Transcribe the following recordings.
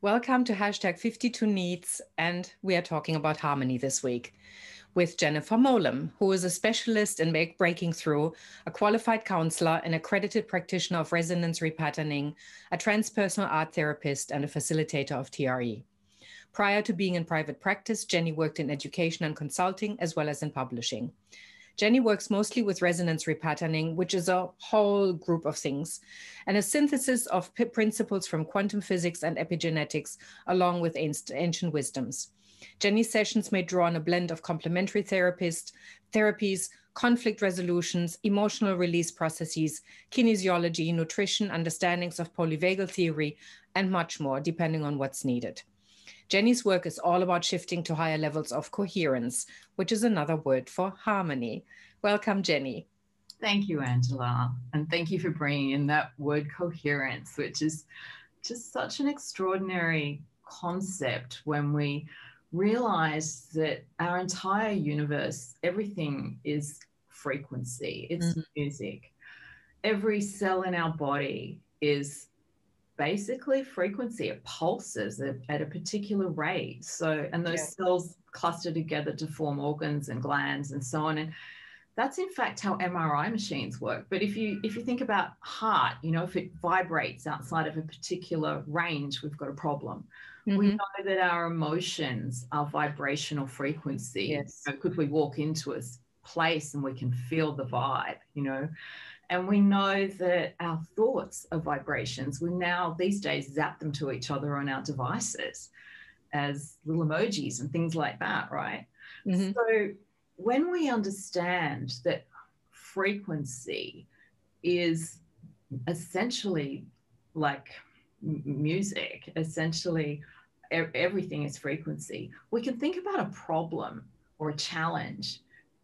Welcome to hashtag 52 Needs, and we are talking about harmony this week with Jennifer Moalem, who is a specialist in breaking through, a qualified counselor, an accredited practitioner of resonance repatterning, a transpersonal art therapist, and a facilitator of TRE. Prior to being in private practice, Jenny worked in education and consulting, as well as in publishing. Jenny works mostly with resonance repatterning, which is a whole group of things, and a synthesis of principles from quantum physics and epigenetics, along with ancient wisdoms. Jenny's sessions may draw on a blend of complementary therapies, conflict resolutions, emotional release processes, kinesiology, nutrition, understandings of Polyvagal Theory, and much more, depending on what's needed. Jenny's work is all about shifting to higher levels of coherence, which is another word for harmony. Welcome, Jenny. Thank you, Angela. And thank you for bringing in that word coherence, which is just such an extraordinary concept when we realize that our entire universe, everything is frequency, it's music. Every cell in our body is basically frequency. It pulses at a particular rate. So, and those cells cluster together to form organs and glands and so on. And that's in fact how MRI machines work. But if you think about heart, you know, if it vibrates outside of a particular range, we've got a problem. We know that our emotions are vibrational frequency. Yes. So could we walk into a place and we can feel the vibe, you know? And we know that our thoughts are vibrations. We now, these days, zap them to each other on our devices as little emojis and things like that, right? So when we understand that frequency is essentially like music, essentially everything is frequency, we can think about a problem or a challenge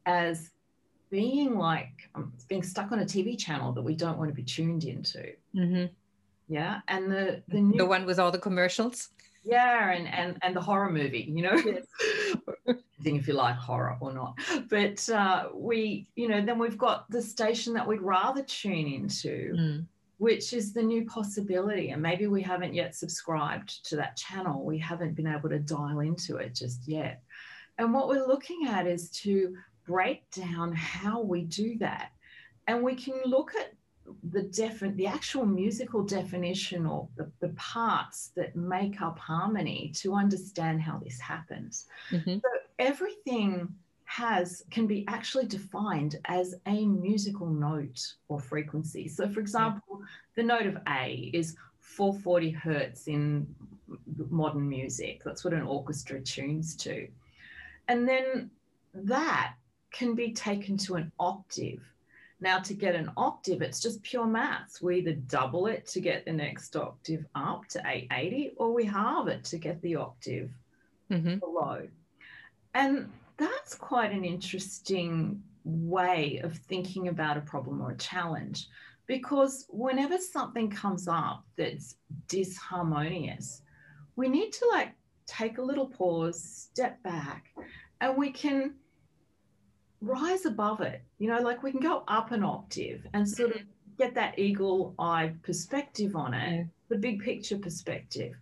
as being like being stuck on a TV channel that we don't want to be tuned into. Yeah. And the one with all the commercials. Yeah, and the horror movie, you know. Yes. I think if you like horror or not. But we, you know, then we've got the station that we'd rather tune into, which is the new possibility. And maybe we haven't yet subscribed to that channel. We haven't been able to dial into it just yet. And what we're looking at is to break down how we do that. And we can look at the actual musical definition or the parts that make up harmony to understand how this happens. So everything can be actually defined as a musical note or frequency. So for example, the note of A is 440 hertz in modern music. That's what an orchestra tunes to. And then that can be taken to an octave. Now, to get an octave, it's just pure maths. We either double it to get the next octave up to 880, or we halve it to get the octave below. And that's quite an interesting way of thinking about a problem or a challenge, because whenever something comes up that's disharmonious, we need to like take a little pause, step back, and we can rise above it, you know, like we can go up an octave and sort of get that eagle-eyed perspective on it, the big picture perspective.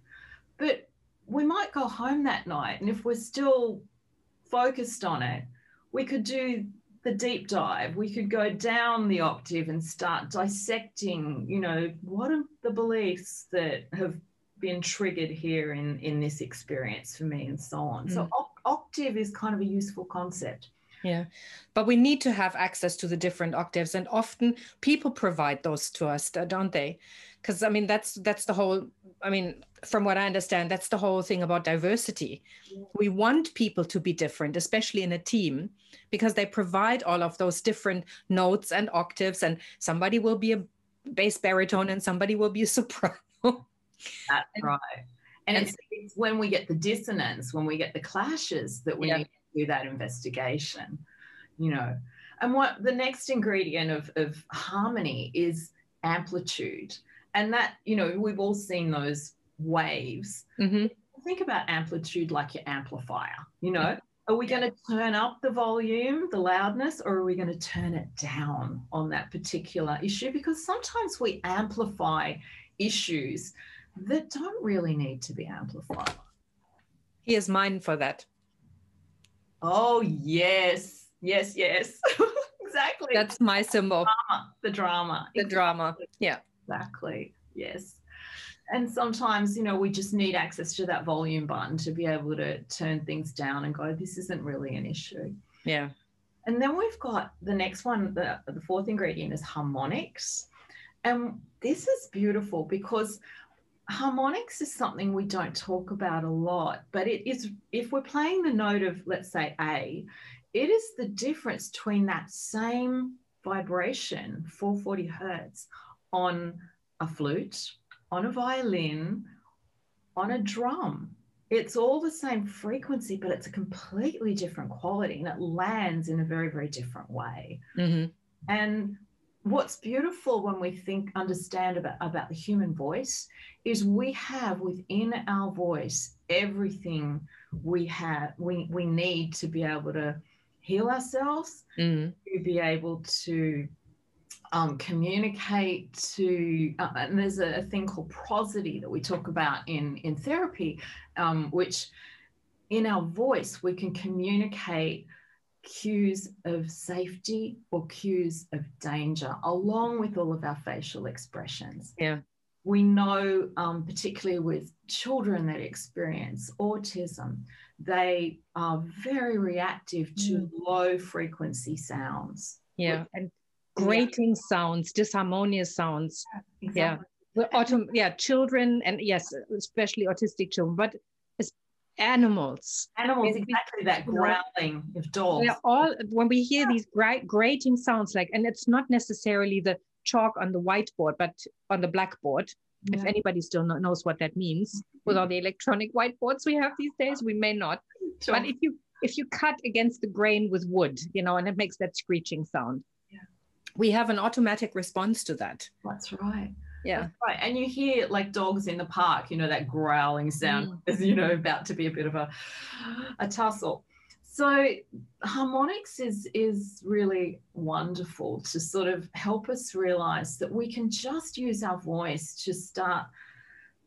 But we might go home that night, and if we're still focused on it, we could do the deep dive. We could go down the octave and start dissecting, you know, what are the beliefs that have been triggered here in this experience for me, and so on. So octave is kind of a useful concept. Yeah, but we need to have access to the different octaves, and often people provide those to us, don't they? Because I mean, that's the whole, I mean, from what I understand, that's the whole thing about diversity. We want people to be different, especially in a team, because they provide all of those different notes and octaves, and somebody will be a bass baritone and somebody will be a soprano. That's right. And it's when we get the dissonance, when we get the clashes, that we need to do that investigation, you know. And what the next ingredient of harmony is amplitude. And that, you know, we've all seen those waves. Think about amplitude like your amplifier, you know. Are we going to turn up the volume, the loudness, or are we going to turn it down on that particular issue? Because sometimes we amplify issues that don't really need to be amplified. Here's mine for that. Oh, yes. Yes, yes. Exactly. That's my symbol. The drama. The drama. Yeah. Exactly. Yes. And sometimes, you know, we just need access to that volume button to be able to turn things down and go, this isn't really an issue. Yeah. And then we've got the next one, the fourth ingredient is harmonics. And this is beautiful because harmonics is something we don't talk about a lot, but it is, if we're playing the note of, let's say, A, it is the difference between that same vibration, 440 hertz, on a flute, on a violin, on a drum. It's all the same frequency, but it's a completely different quality, and it lands in a very, very different way. Mm-hmm. And what's beautiful when we understand about the human voice is we have within our voice everything we need to be able to heal ourselves, to be able to communicate to, and there's a thing called prosody that we talk about in therapy, which in our voice we can communicate cues of safety or cues of danger along with all of our facial expressions. Yeah. We know, particularly with children that experience autism, they are very reactive to low frequency sounds. Yeah. And grating sounds, disharmonious sounds. Exactly. Yeah. Children, and yes, especially autistic children, but it's animals. Exactly, that growling of dogs. They're all, when we hear these grating sounds, like, and it's not necessarily the chalk on the whiteboard, but on the blackboard. If anybody still knows what that means, with all the electronic whiteboards we have these days, we may not. Sure. But if you cut against the grain with wood, you know, and it makes that screeching sound, we have an automatic response to that. That's right. Yeah. That's right. And you hear like dogs in the park, you know, that growling sound as, you know, about to be a bit of a tussle. So harmonics is really wonderful to sort of help us realize that we can just use our voice to start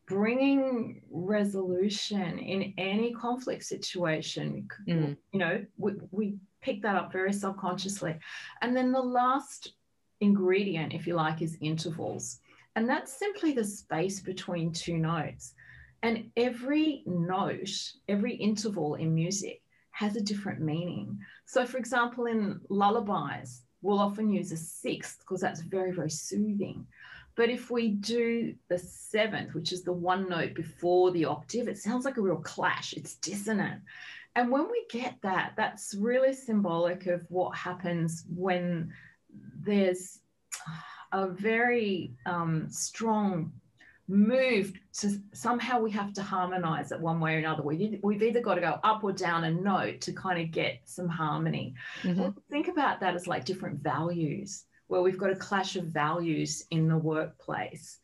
bringing resolution in any conflict situation. You know, we pick that up very subconsciously. And then the last ingredient, if you like, is intervals. And that's simply the space between two notes. And every note, every interval in music has a different meaning. So for example, in lullabies, we'll often use a sixth because that's very, very soothing. But if we do the seventh, which is the one note before the octave, it sounds like a real clash. It's dissonant. And when we get that, that's really symbolic of what happens when there's a very strong move to somehow we have to harmonize it one way or another. We've either got to go up or down a note to kind of get some harmony. Think about that as like different values, where we've got a clash of values in the workplace.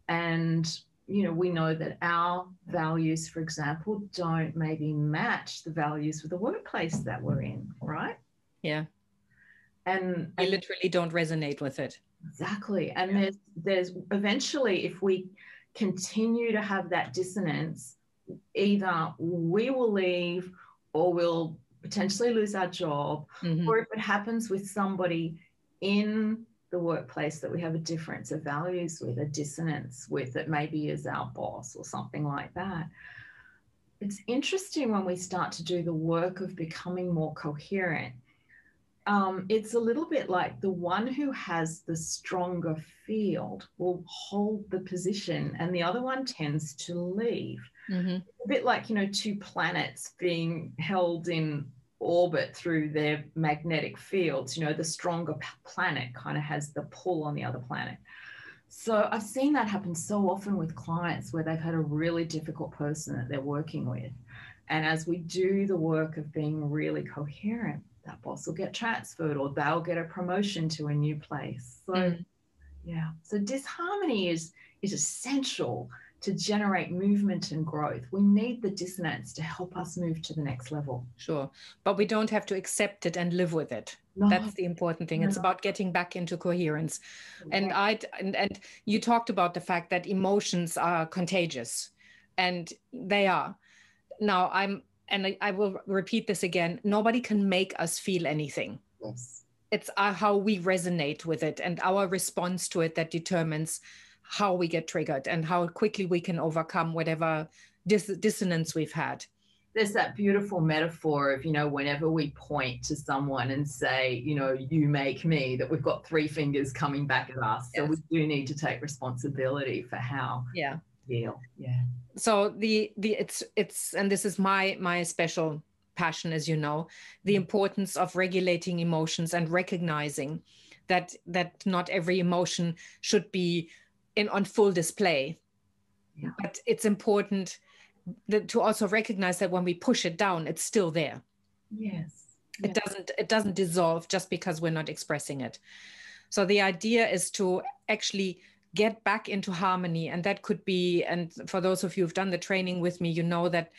And, you know, we know that our values, for example, don't maybe match the values of the workplace that we're in, right? Yeah. And we literally don't resonate with it. Exactly. And there's eventually, if we continue to have that dissonance, either we will leave or we'll potentially lose our job, or if it happens with somebody in the workplace that we have a difference of values with, a dissonance with, that maybe is our boss or something like that. It's interesting when we start to do the work of becoming more coherent. It's a little bit like the one who has the stronger field will hold the position and the other one tends to leave. A bit like, you know, two planets being held in orbit through their magnetic fields. You know, the stronger planet kind of has the pull on the other planet. So I've seen that happen so often with clients where they've had a really difficult person that they're working with. And as we do the work of being really coherent, that boss will get transferred or they'll get a promotion to a new place. So, yeah. So disharmony is essential to generate movement and growth. We need the dissonance to help us move to the next level. Sure. But we don't have to accept it and live with it. No. That's the important thing. It's about getting back into coherence. And and you talked about the fact that emotions are contagious, and they are. Now I will repeat this again. Nobody can make us feel anything. Yes. It's how we resonate with it and our response to it that determines how we get triggered and how quickly we can overcome whatever dissonance we've had. There's that beautiful metaphor of, whenever we point to someone and say, you make me, that we've got three fingers coming back at us. So we do need to take responsibility for how we feel. Yeah. So it's and this is my special passion, as you know, the importance of regulating emotions and recognizing that not every emotion should be on full display. Yeah. But it's important to also recognize that when we push it down, it's still there. Yes. It doesn't dissolve just because we're not expressing it. So the idea is to actually get back into harmony. And that could be, and for those of you who've done the training with me, you know that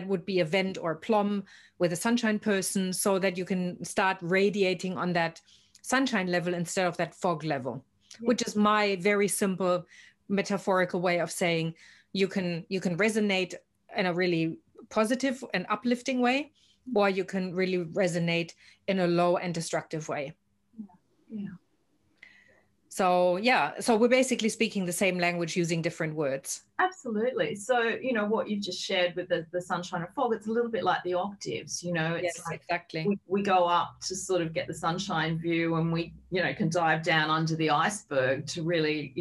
would be a vent or a plum with a sunshine person, so that you can start radiating on that sunshine level instead of that fog level. Which is my very simple metaphorical way of saying you can resonate in a really positive and uplifting way, or you can really resonate in a low and destructive way. Yeah. So we're basically speaking the same language using different words. Absolutely. So, what you've just shared with the sunshine and fog, it's a little bit like the octaves, it's yes, like exactly. We go up to sort of get the sunshine view, and we, can dive down under the iceberg to really,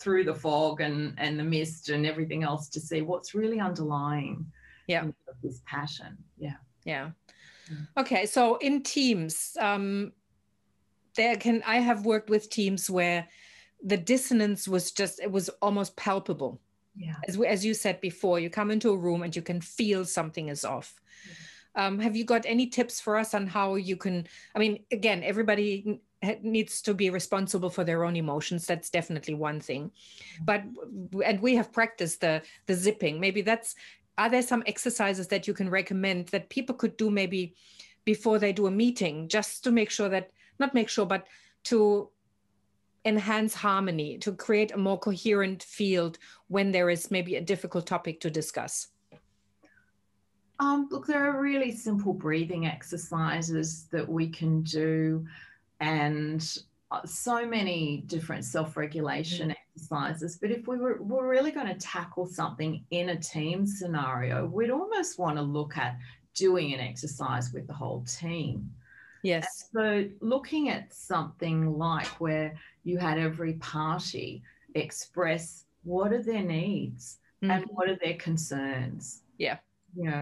through the fog and the mist and everything else to see what's really underlying this passion. Yeah. Yeah. Okay. So in teams, I have worked with teams where the dissonance was it was almost palpable. Yeah. As you said before, you come into a room and you can feel something is off. Yeah. Have you got any tips for us on how you can, again, everybody needs to be responsible for their own emotions. That's definitely one thing. And we have practiced the zipping. Maybe are there some exercises that you can recommend that people could do maybe before they do a meeting, just to make sure but to enhance harmony, to create a more coherent field when there is maybe a difficult topic to discuss? Look, there are really simple breathing exercises that we can do, and so many different self-regulation exercises. But if we're really going to tackle something in a team scenario, we'd almost want to look at doing an exercise with the whole team. Yes. And so looking at something like where you had every party express what are their needs and what are their concerns. Yeah.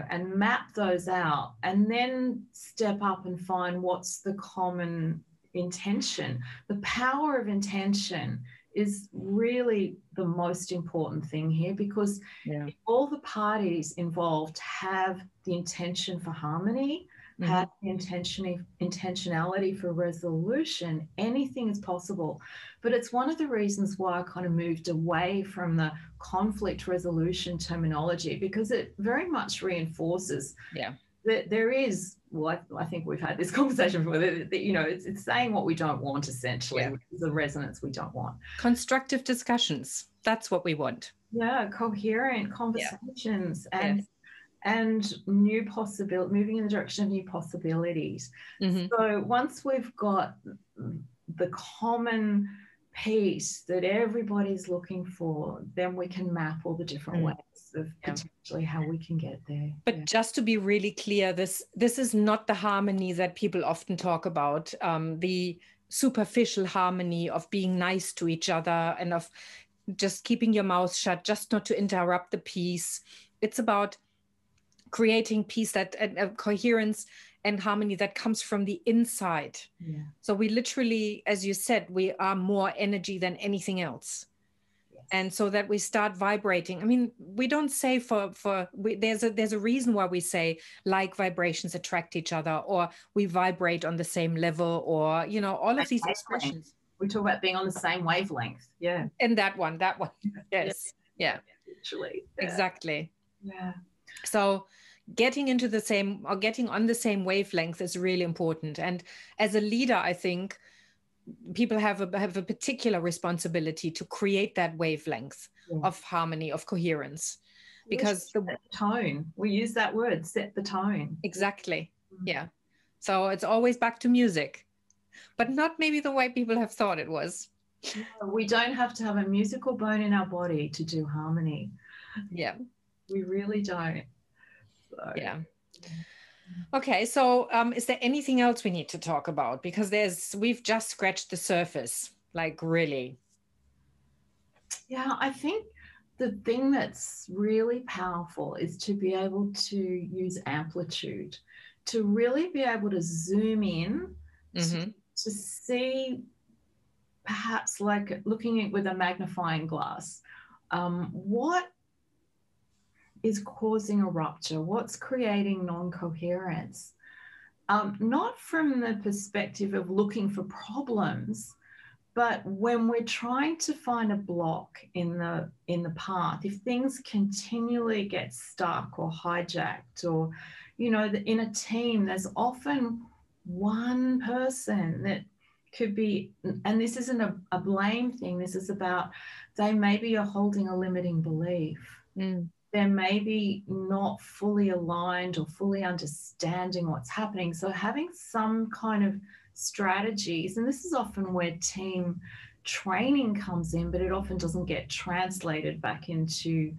And map those out, and then step up and find what's the common intention. The power of intention is really the most important thing here, because if all the parties involved have the intention for harmony, have the intentionality for resolution, anything is possible. But it's one of the reasons why I kind of moved away from the conflict resolution terminology, because it very much reinforces that there is, I think we've had this conversation before, that it's saying what we don't want, essentially, which is the resonance we don't want. Constructive discussions, that's what we want. Yeah, coherent conversations and new possibilities, moving in the direction of new possibilities. So once we've got the common piece that everybody's looking for, then we can map all the different ways of potentially how we can get there. But just to be really clear, this is not the harmony that people often talk about, the superficial harmony of being nice to each other and of just keeping your mouth shut, just not to interrupt the piece. It's about creating peace, that coherence and harmony that comes from the inside. Yeah. So we literally, as you said, we are more energy than anything else. Yes. And so that we start vibrating. We don't say there's a reason why we say like vibrations attract each other, or we vibrate on the same level, or, all of these expressions. We talk about being on the same wavelength. Yeah. And that one. Yes. Yeah. Literally. Exactly. Yeah. So getting into the same, or getting on the same wavelength is really important. And as a leader, I think people have a particular responsibility to create that wavelength of harmony, of coherence, because the tone, we use that word, set the tone. Exactly. Yeah. So it's always back to music, but not maybe the way people have thought it was. No, we don't have to have a musical bone in our body to do harmony. Yeah. We really don't. So. Yeah. Okay, so is there anything else we need to talk about? Because we've just scratched the surface, like really. Yeah, I think the thing that's really powerful is to be able to use amplitude, to really be able to zoom in, to see, perhaps like looking at with a magnifying glass, what is causing a rupture, what's creating non-coherence. Not from the perspective of looking for problems, but when we're trying to find a block in the path, if things continually get stuck or hijacked, or, you know, in a team, there's often one person that could be, and this isn't a blame thing, this is about they maybe are holding a limiting belief. They're maybe not fully aligned or fully understanding what's happening. So having some kind of strategies, and this is often where team training comes in, but it often doesn't get translated back into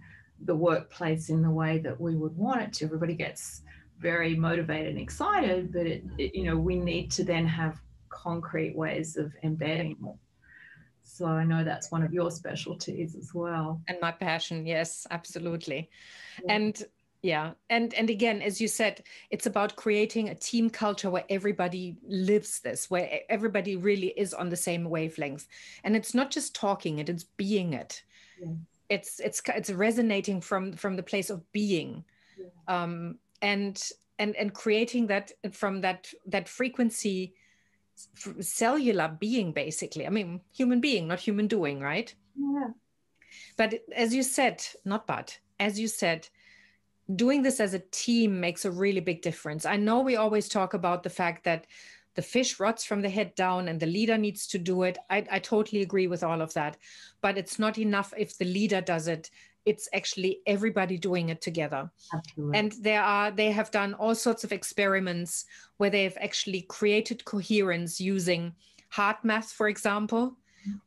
the workplace in the way that we would want it to. Everybody gets very motivated and excited, but you know, we need to then have concrete ways of embedding it. So I know that's one of your specialties as well. And my passion, yes, absolutely. Yeah. And yeah, and again, as you said, it's about creating a team culture where everybody lives this, where everybody really is on the same wavelength. And it's not just talking it, it's being it. Yeah. It's resonating from the place of being. Yeah. And creating that from that frequency, cellular being, basically. I mean, human being, not human doing, right? Yeah. But as you said, as you said, doing this as a team makes a really big difference. I know we always talk about the fact that the fish rots from the head down and the leader needs to do it. I totally agree with all of that. But it's not enough if the leader does it. It's actually everybody doing it together. Absolutely. And they have done all sorts of experiments where they've actually created coherence using heart math, for example,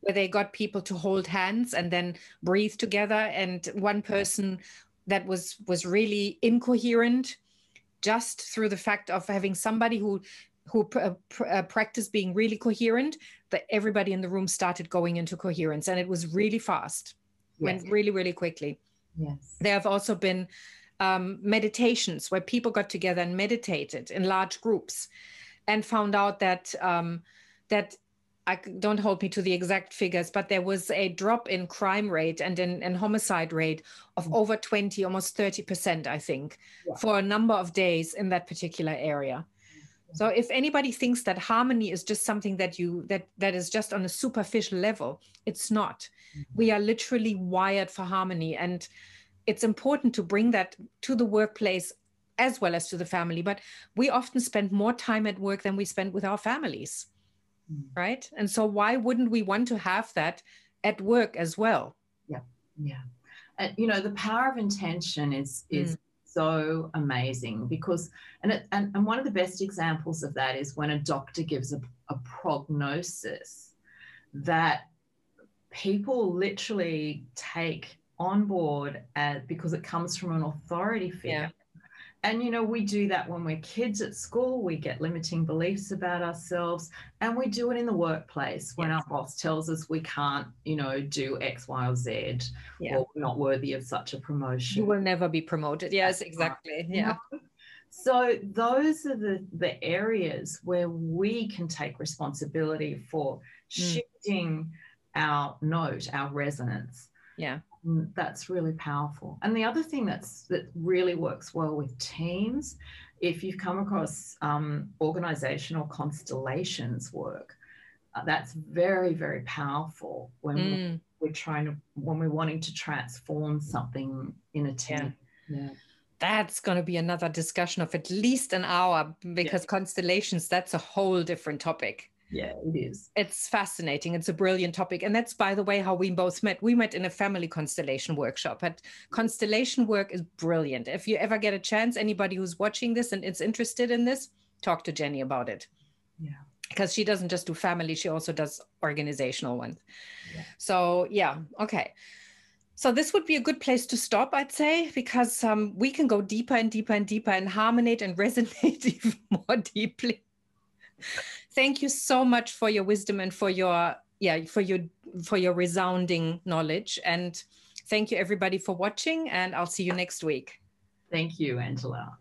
where they got people to hold hands and then breathe together. And one person that was really incoherent, just through the fact of having somebody who practiced being really coherent, that everybody in the room started going into coherence, and it was really fast. Yes. Went really, really quickly. Yes. There have also been meditations where people got together and meditated in large groups and found out that don't hold me to the exact figures, but there was a drop in crime rate and in homicide rate of over 20, almost 30%, I think, for a number of days in that particular area. So if anybody thinks that harmony is just something that is just on a superficial level, it's not. We are literally wired for harmony, and it's important to bring that to the workplace as well as to the family. But we often spend more time at work than we spend with our families, right? And so why wouldn't we want to have that at work as well? Yeah, yeah. And you know, the power of intention is so amazing, because and one of the best examples of that is when a doctor gives a prognosis that people literally take on board because it comes from an authority figure. Yeah. And, you know, we do that when we're kids at school. We get limiting beliefs about ourselves, and we do it in the workplace when our boss tells us we can't, you know, do X, Y, or Z, or we're not worthy of such a promotion. You will never be promoted. Yes, exactly. Right. Yeah. You know? So those are the areas where we can take responsibility for shifting our note, our resonance. Yeah. That's really powerful. And the other thing that really works well with teams, if you've come across organizational constellations work, that's very, very powerful when when we're wanting to transform something in a team. Yeah. That's going to be another discussion of at least an hour, because constellations, that's a whole different topic. Yeah, it is. It's fascinating. It's a brilliant topic. And that's, by the way, how we both met. We met in a family constellation workshop. But constellation work is brilliant. If you ever get a chance, anybody who's watching this and is interested in this, talk to Jenny about it. Yeah. Because she doesn't just do family, she also does organizational ones. Yeah. So, yeah, okay. So this would be a good place to stop, I'd say, because we can go deeper and deeper and deeper and harmonate and resonate even more deeply. Thank you so much for your wisdom and for your resounding knowledge. And thank you everybody for watching, and I'll see you next week. Thank you, Angela.